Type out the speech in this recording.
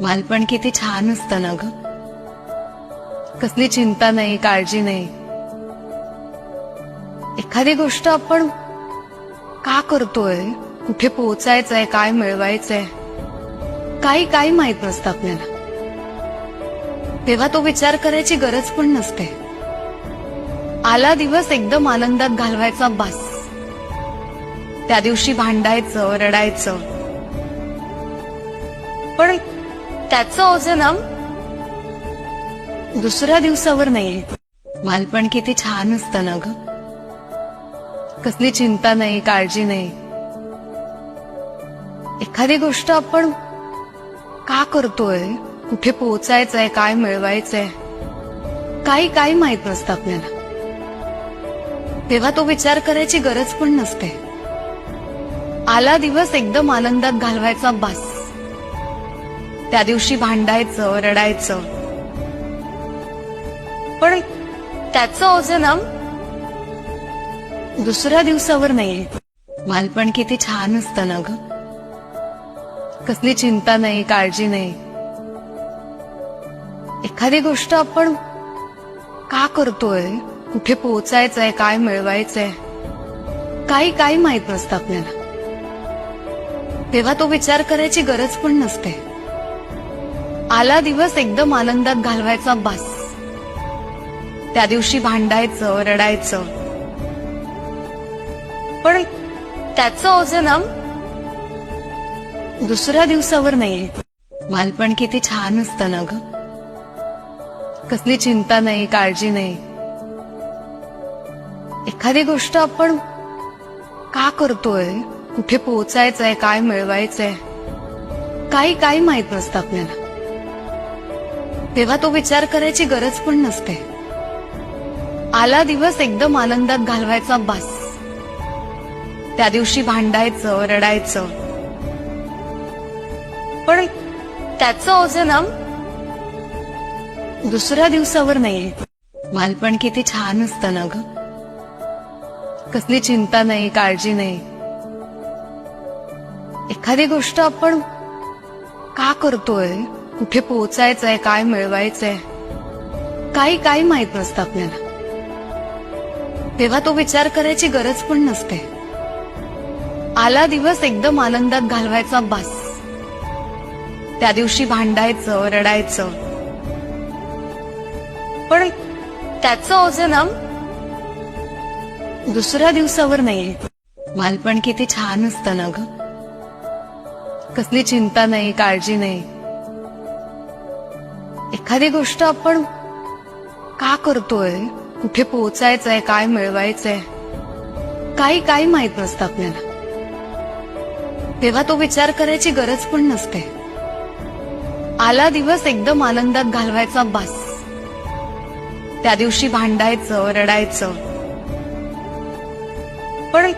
बालपण किती छान असतं ना ग. कसली चिंता नाही, काळजी नाही. एखादी गोष्ट आपण का करतोय, कुठे पोहोचायचंय, काय मिळवायचंय, काही माहित नसतं आपल्याला. तेव्हा तो विचार करायची गरज पण नसते. आला दिवस एकदम आनंदात घालवायचा बास. त्या दिवशी भांडायचं, रडायचं, पण त्याचं ओझं ना दुसऱ्या दिवसावर नाहीये. बालपण किती छान असतं ना ग. कसली चिंता नाही, काळजी नाही. एखादी गोष्ट आपण का करतोय, कुठे पोहोचायचंय, काय मिळवायचंय, काही माहित नसतं आपल्याला. तेव्हा तो विचार करायची गरज पण नसते. आला दिवस एकदम आनंदात घालवायचा बास. त्या दिवशी भांडायचं, रडायचं, पण त्याचं ओझं ना दुसऱ्या दिवसावर नाहीये. बालपण किती छान असतं ना ग. कसली चिंता नाही, काळजी नाही. एखादी गोष्ट आपण का करतोय, कुठे पोहोचायचंय, काय मिळवायचंय, काही माहित नसतं आपल्याला. तेव्हा तो विचार करायची गरज पण नसते. आला दिवस एकदम आनंदात घालवायचा बास. त्या दिवशी भांडायचं, रडायचं, पण त्याचं ओझं ना दुसऱ्या दिवसावर नाहीये. बालपण किती छान असतं ना ग. कसली चिंता नाही, काळजी नाही. एखादी गोष्ट आपण का करतोय, कुठे पोहोचायचंय, काय मिळवायचंय, काही माहित नसतं आपल्याला. तेव्हा तो विचार करायची गरज पण नसते. आला दिवस एकदम आनंदात घालवायचा बास. त्या दिवशी भांडायचं, रडायचं, पण त्याचं ओझं ना दुसऱ्या दिवसावर नाहीये. बालपण किती छान असतं ना ग. कसली चिंता नाही, काळजी नाही. एखादी गोष्ट आपण का करतोय, कुठे पोहोचायचंय, काय मिळवायचंय, काही माहित नसतं आपल्याला. तेव्हा तो विचार करायची गरज पण नसते. आला दिवस एकदम आनंदात घालवायचा बास. त्या दिवशी भांडायचं, रडायचं, पण त्याचं ओझं ना दुसऱ्या दिवसावर नाहीये. बालपण किती छान असतं ना ग. कसली चिंता नाही, काळजी नाही. एखादी गोष्ट आपण का करतोय, कुठे पोहोचायचंय, काय मिळवायचंय, काही माहित नसतं आपल्याला. तेव्हा तो विचार करायची गरज पण नसते. आला दिवस एकदम आनंदात घालवायचा बास. त्या दिवशी भांडायचं, रडायचं, पण